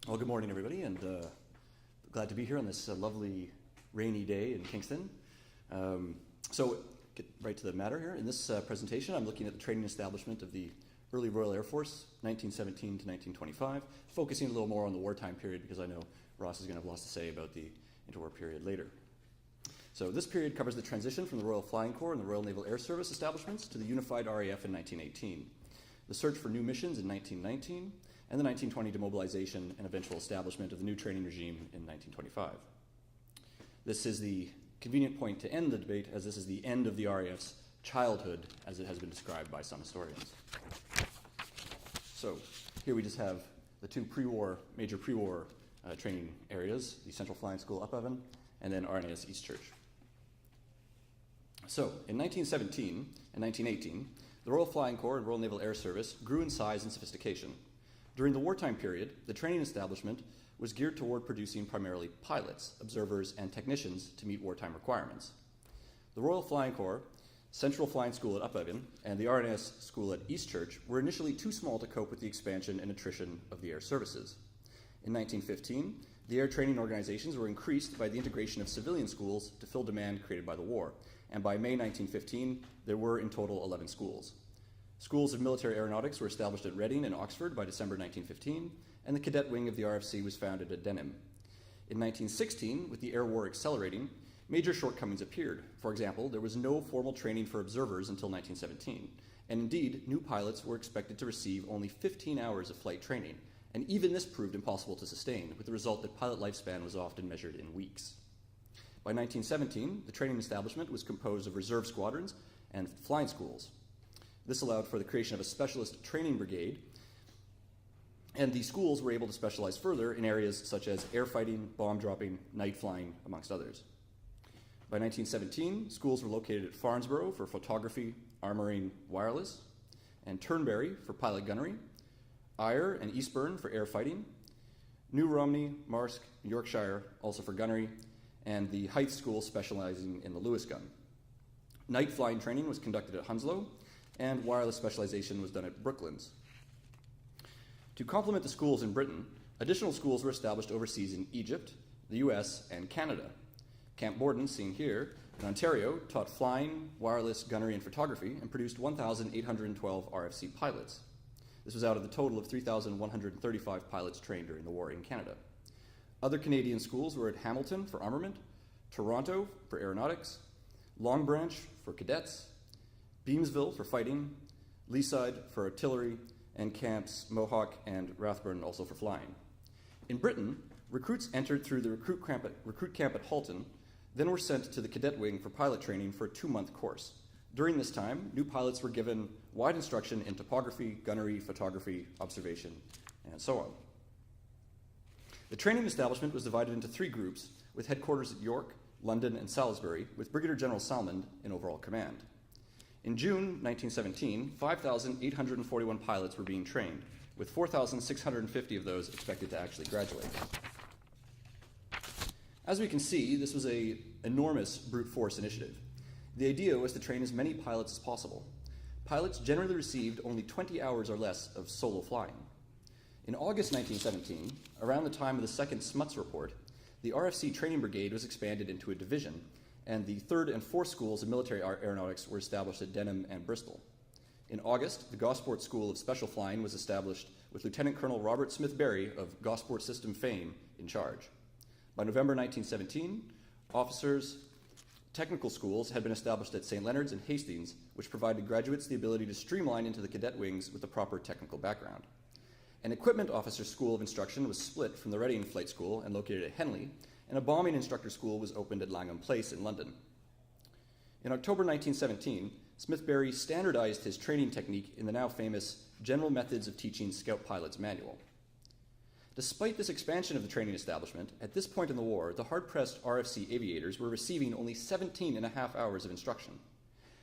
Well, good morning, everybody, and glad to be here on this lovely rainy day in Kingston. So, get right to the matter here. In this presentation, I'm looking at the training establishment of the early Royal Air Force, 1917 to 1925, focusing a little more on the wartime period because I know Ross is going to have lots to say about the interwar period later. So this period covers the transition from the Royal Flying Corps and the Royal Naval Air Service establishments to the unified RAF in 1918, the search for new missions in 1919, and the 1920 demobilization and eventual establishment of the new training regime in 1925. This is the convenient point to end the debate, as this is the end of the RAF's childhood, as it has been described by some historians. So here we just have the two major pre-war training areas, the Central Flying School Upavon, and then RNAS Eastchurch. So in 1917 and 1918, the Royal Flying Corps and Royal Naval Air Service grew in size and sophistication. During the wartime period, the training establishment was geared toward producing primarily pilots, observers, and technicians to meet wartime requirements. The Royal Flying Corps, Central Flying School at Upavon, and the RNAS School at Eastchurch were initially too small to cope with the expansion and attrition of the air services. In 1915, the air training organizations were increased by the integration of civilian schools to fill demand created by the war, and by May 1915, there were in total 11 schools. Schools of military aeronautics were established at Reading and Oxford by December 1915, and the cadet wing of the RFC was founded at Denham. In 1916, with the air war accelerating, major shortcomings appeared. For example, there was no formal training for observers until 1917, and indeed, new pilots were expected to receive only 15 hours of flight training, and even this proved impossible to sustain, with the result that pilot lifespan was often measured in weeks. By 1917, the training establishment was composed of reserve squadrons and flying schools. This allowed for the creation of a specialist training brigade, and the schools were able to specialize further in areas such as air fighting, bomb dropping, night flying, amongst others. By 1917, schools were located at Farnborough for photography, armoring, wireless, and Turnberry for pilot gunnery, Ayr and Eastbourne for air fighting, New Romney, Marske, Yorkshire also for gunnery, and the Hythe School specializing in the Lewis gun. Night flying training was conducted at Hounslow, and wireless specialization was done at Brooklands. To complement the schools in Britain, additional schools were established overseas in Egypt, the US, and Canada. Camp Borden, seen here, in Ontario, taught flying, wireless, gunnery, and photography, and produced 1,812 RFC pilots. This was out of the total of 3,135 pilots trained during the war in Canada. Other Canadian schools were at Hamilton for armament, Toronto for aeronautics, Long Branch for cadets, Beamsville for fighting, Leaside for artillery, and camps Mohawk and Rathburn also for flying. In Britain, recruits entered through the recruit camp at Halton, then were sent to the cadet wing for pilot training for a 2-month course. During this time, new pilots were given wide instruction in topography, gunnery, photography, observation, and so on. The training establishment was divided into 3 groups, with headquarters at York, London, and Salisbury, with Brigadier General Salmond in overall command. In June 1917, 5,841 pilots were being trained, with 4,650 of those expected to actually graduate. As we can see, this was an enormous brute force initiative. The idea was to train as many pilots as possible. Pilots generally received only 20 hours or less of solo flying. In August 1917, around the time of the second Smuts report, the RFC training brigade was expanded into a division, and the 3rd and 4th schools of military aeronautics were established at Denham and Bristol. In August, the Gosport School of Special Flying was established with Lieutenant Colonel Robert Smith Berry of Gosport System fame in charge. By November 1917, officers' technical schools had been established at St. Leonard's and Hastings, which provided graduates the ability to streamline into the cadet wings with a proper technical background. An equipment officer school of instruction was split from the Reading Flight School and located at Henley, and a bombing instructor school was opened at Langham Place in London. In October 1917, Smith Berry standardized his training technique in the now famous General Methods of Teaching Scout Pilots manual. Despite this expansion of the training establishment, at this point in the war, the hard-pressed RFC aviators were receiving only 17.5 hours of instruction.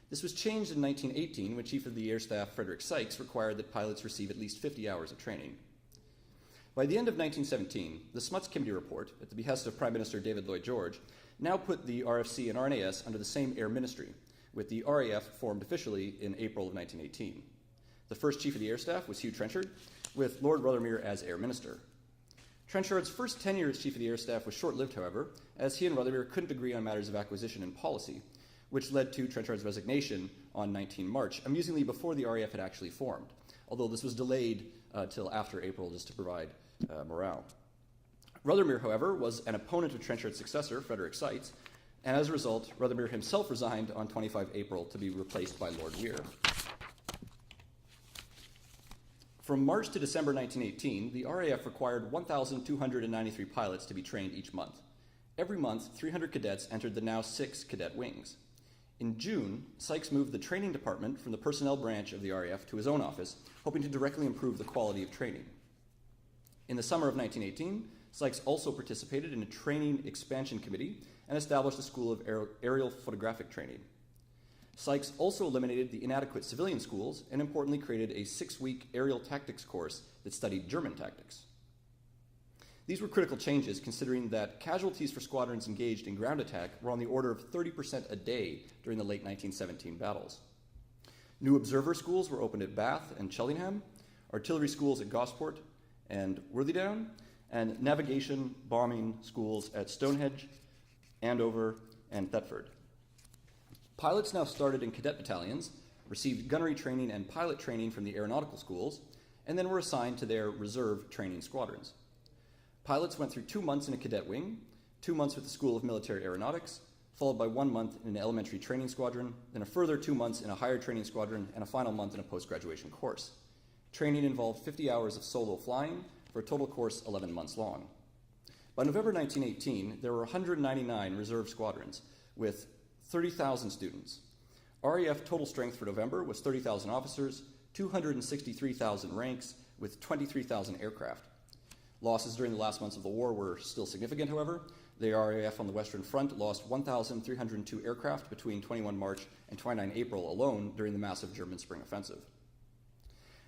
This was changed in 1918 when Chief of the Air Staff Frederick Sykes required that pilots receive at least 50 hours of training. By the end of 1917, the Smuts Committee report, at the behest of Prime Minister David Lloyd George, now put the RFC and RNAS under the same Air Ministry, with the RAF formed officially in April of 1918. The first Chief of the Air Staff was Hugh Trenchard, with Lord Rothermere as Air Minister. Trenchard's first tenure as Chief of the Air Staff was short-lived, however, as he and Rothermere couldn't agree on matters of acquisition and policy, which led to Trenchard's resignation on 19 March, amusingly before the RAF had actually formed, although this was delayed till after April just to provide morale. Rothermere, however, was an opponent of Trenchard's successor, Frederick Seitz, and as a result, Rothermere himself resigned on 25 April to be replaced by Lord Weir. From March to December 1918, the RAF required 1,293 pilots to be trained each month. Every month, 300 cadets entered the now 6 cadet wings. In June, Sykes moved the training department from the personnel branch of the RAF to his own office, hoping to directly improve the quality of training. In the summer of 1918, Sykes also participated in a training expansion committee and established a school of aerial photographic training. Sykes also eliminated the inadequate civilian schools and importantly created a 6-week aerial tactics course that studied German tactics. These were critical changes considering that casualties for squadrons engaged in ground attack were on the order of 30% a day during the late 1917 battles. New observer schools were opened at Bath and Cheltenham, artillery schools at Gosport and Worthydown, and navigation bombing schools at Stonehenge, Andover, and Thetford. Pilots now started in cadet battalions, received gunnery training and pilot training from the aeronautical schools, and then were assigned to their reserve training squadrons. Pilots went through 2 months in a cadet wing, 2 months with the School of Military Aeronautics, followed by 1 month in an elementary training squadron, then a further 2 months in a higher training squadron, and a final month in a post-graduation course. Training involved 50 hours of solo flying for a total course 11 months long. By November 1918, there were 199 reserve squadrons with 30,000 students. RAF total strength for November was 30,000 officers, 263,000 ranks, with 23,000 aircraft. Losses during the last months of the war were still significant, however. The RAF on the Western Front lost 1,302 aircraft between 21 March and 29 April alone during the massive German Spring Offensive.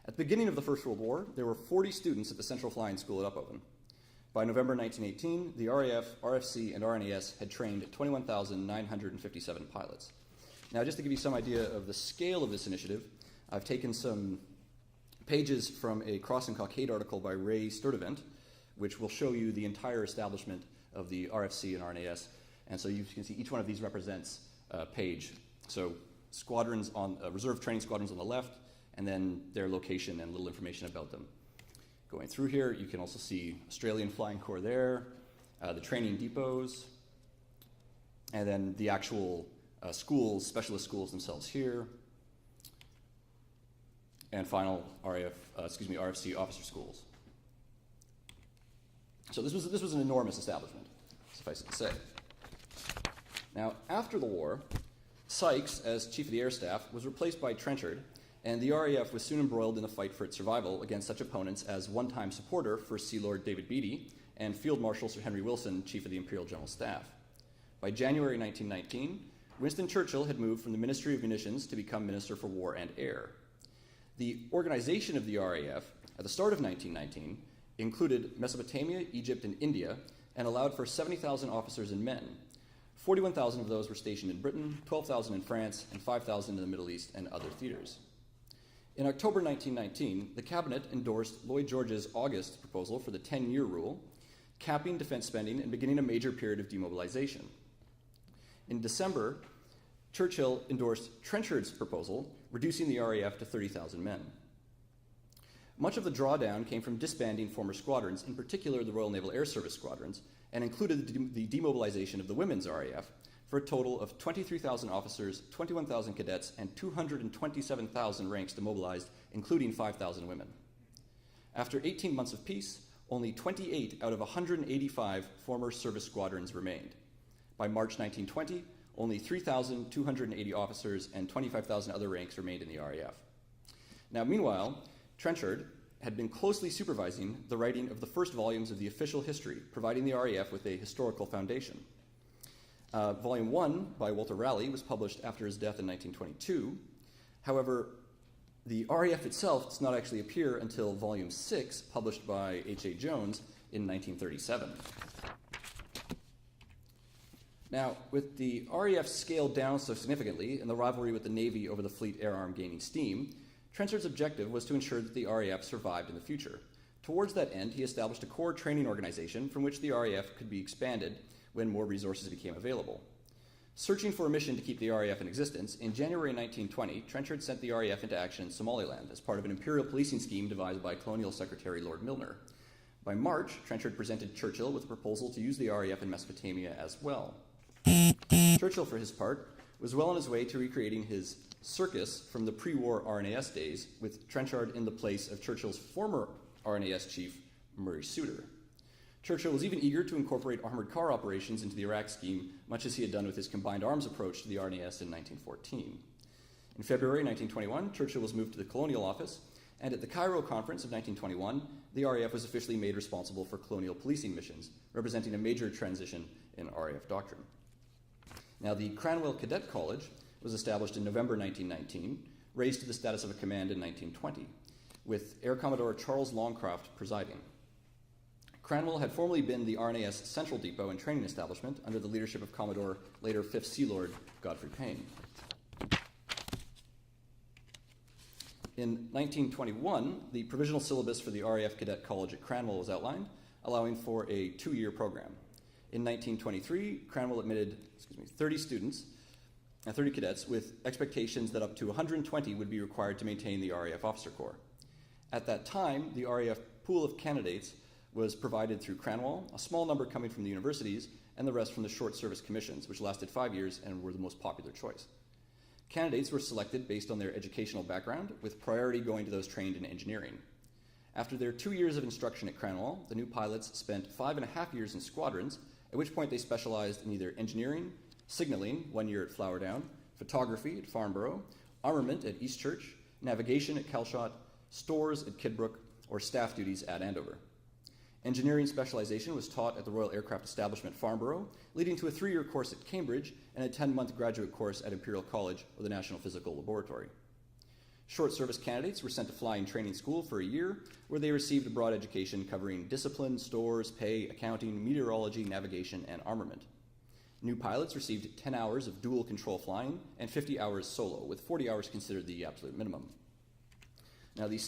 At the beginning of the First World War, there were 40 students at the Central Flying School at Upavon. By November 1918, the RAF, RFC, and RNAS had trained 21,957 pilots. Now, just to give you some idea of the scale of this initiative, I've taken some pages from a Cross and Cockade article by Ray Sturdivant, which will show you the entire establishment of the RFC and RNAS. And so you can see each one of these represents a page. So squadrons on reserve training squadrons on the left, and then their location and little information about them. Going through here, you can also see Australian Flying Corps there, the training depots, and then the actual schools, specialist schools themselves here, and final RFC officer schools. So this was an enormous establishment, suffice it to say. Now, after the war, Sykes, as Chief of the Air Staff, was replaced by Trenchard, and the RAF was soon embroiled in a fight for its survival against such opponents as one-time supporter First Sea Lord David Beatty and Field Marshal Sir Henry Wilson, Chief of the Imperial General Staff. By January 1919, Winston Churchill had moved from the Ministry of Munitions to become Minister for War and Air. The organization of the RAF at the start of 1919 included Mesopotamia, Egypt, and India, and allowed for 70,000 officers and men. 41,000 of those were stationed in Britain, 12,000 in France, and 5,000 in the Middle East and other theaters. In October 1919, the Cabinet endorsed Lloyd George's August proposal for the 10-year rule, capping defense spending and beginning a major period of demobilization. In December, Churchill endorsed Trenchard's proposal, reducing the RAF to 30,000 men. Much of the drawdown came from disbanding former squadrons, in particular the Royal Naval Air Service squadrons, and included the demobilization of the women's RAF, for a total of 23,000 officers, 21,000 cadets, and 227,000 ranks demobilized, including 5,000 women. After 18 months of peace, only 28 out of 185 former service squadrons remained. By March 1920, only 3,280 officers and 25,000 other ranks remained in the RAF. Now, meanwhile, Trenchard had been closely supervising the writing of the first volumes of the official history, providing the RAF with a historical foundation. Volume 1 by Walter Raleigh was published after his death in 1922. However, the RAF itself does not actually appear until Volume 6, published by H.A. Jones in 1937. Now, with the RAF scaled down so significantly and the rivalry with the Navy over the fleet air arm gaining steam, Trenchard's objective was to ensure that the RAF survived in the future. Towards that end, he established a core training organization from which the RAF could be expanded when more resources became available. Searching for a mission to keep the RAF in existence, in January 1920, Trenchard sent the RAF into action in Somaliland as part of an imperial policing scheme devised by Colonial Secretary Lord Milner. By March, Trenchard presented Churchill with a proposal to use the RAF in Mesopotamia as well. Churchill, for his part, was well on his way to recreating his circus from the pre-war RNAS days, with Trenchard in the place of Churchill's former RNAS chief, Murray Suter. Churchill was even eager to incorporate armored car operations into the Iraq scheme, much as he had done with his combined arms approach to the RNAS in 1914. In February 1921, Churchill was moved to the Colonial Office, and at the Cairo Conference of 1921, the RAF was officially made responsible for colonial policing missions, representing a major transition in RAF doctrine. Now, the Cranwell Cadet College was established in November 1919, raised to the status of a command in 1920, with Air Commodore Charles Longcroft presiding. Cranwell had formerly been the RNAS Central Depot and training establishment under the leadership of Commodore, later 5th Sea Lord, Godfrey Payne. In 1921, the provisional syllabus for the RAF Cadet College at Cranwell was outlined, allowing for a 2-year program. In 1923, Cranwell admitted 30 cadets, with expectations that up to 120 would be required to maintain the RAF Officer Corps. At that time, the RAF pool of candidates was provided through Cranwell, a small number coming from the universities, and the rest from the short service commissions, which lasted 5 years and were the most popular choice. Candidates were selected based on their educational background, with priority going to those trained in engineering. After their 2 years of instruction at Cranwell, the new pilots spent 5.5 years in squadrons, at which point they specialized in either engineering, signaling, 1 year at Flowerdown, photography at Farnborough, armament at Eastchurch, navigation at Calshot, stores at Kidbrooke, or staff duties at Andover. Engineering specialization was taught at the Royal Aircraft Establishment Farnborough, leading to a 3-year course at Cambridge and a 10-month graduate course at Imperial College or the National Physical Laboratory. Short service candidates were sent to flying training school for a year, where they received a broad education covering discipline, stores, pay, accounting, meteorology, navigation, and armament. New pilots received 10 hours of dual control flying and 50 hours solo, with 40 hours considered the absolute minimum. Now, the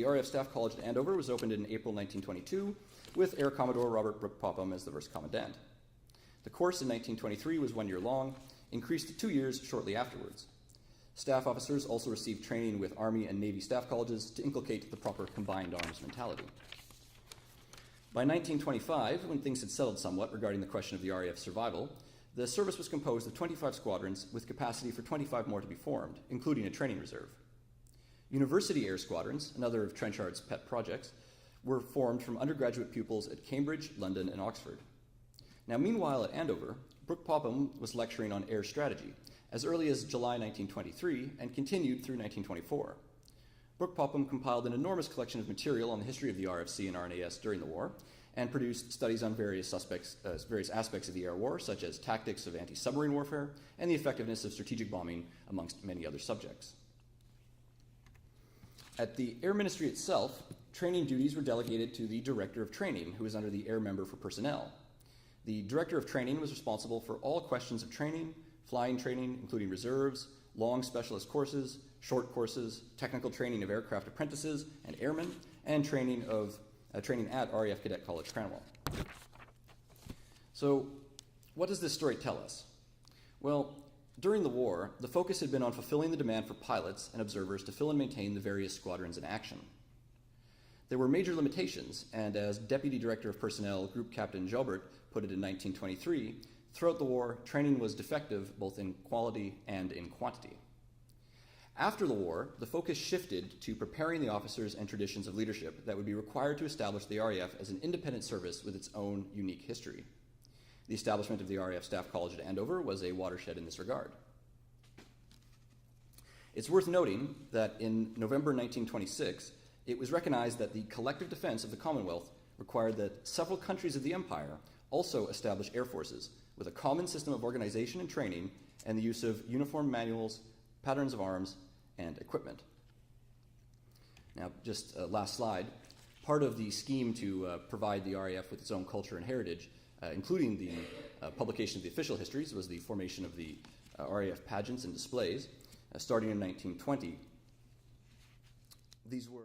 RAF Staff College at Andover was opened in April 1922, with Air Commodore Robert Brooke Popham as the first commandant. The course in 1923 was 1 year long, increased to 2 years shortly afterwards. Staff officers also received training with Army and Navy staff colleges to inculcate the proper combined arms mentality. By 1925, when things had settled somewhat regarding the question of the RAF's survival, the service was composed of 25 squadrons with capacity for 25 more to be formed, including a training reserve. University air squadrons, another of Trenchard's pet projects, were formed from undergraduate pupils at Cambridge, London, and Oxford. Now, meanwhile at Andover, Brooke Popham was lecturing on air strategy as early as July 1923 and continued through 1924. Brooke Popham compiled an enormous collection of material on the history of the RFC and RNAS during the war and produced studies on various aspects of the air war, such as tactics of anti-submarine warfare and the effectiveness of strategic bombing, amongst many other subjects. At the Air Ministry itself, training duties were delegated to the Director of Training, who was under the Air Member for Personnel. The Director of Training was responsible for all questions of training, flying training, including reserves, long specialist courses, short courses, technical training of aircraft apprentices and airmen, and training at RAF Cadet College Cranwell. So, what does this story tell us? Well, during the war, the focus had been on fulfilling the demand for pilots and observers to fill and maintain the various squadrons in action. There were major limitations, and as Deputy Director of Personnel Group Captain Jobert put it in 1923, throughout the war, training was defective both in quality and in quantity. After the war, the focus shifted to preparing the officers and traditions of leadership that would be required to establish the RAF as an independent service with its own unique history. The establishment of the RAF Staff College at Andover was a watershed in this regard. It's worth noting that in November 1926, it was recognized that the collective defense of the Commonwealth required that several countries of the Empire also establish air forces with a common system of organization and training and the use of uniform manuals, patterns of arms, and equipment. Now, just last slide. Part of the scheme to provide the RAF with its own culture and heritage, including the publication of the official histories, was the formation of the RAF pageants and displays, starting in 1920. These were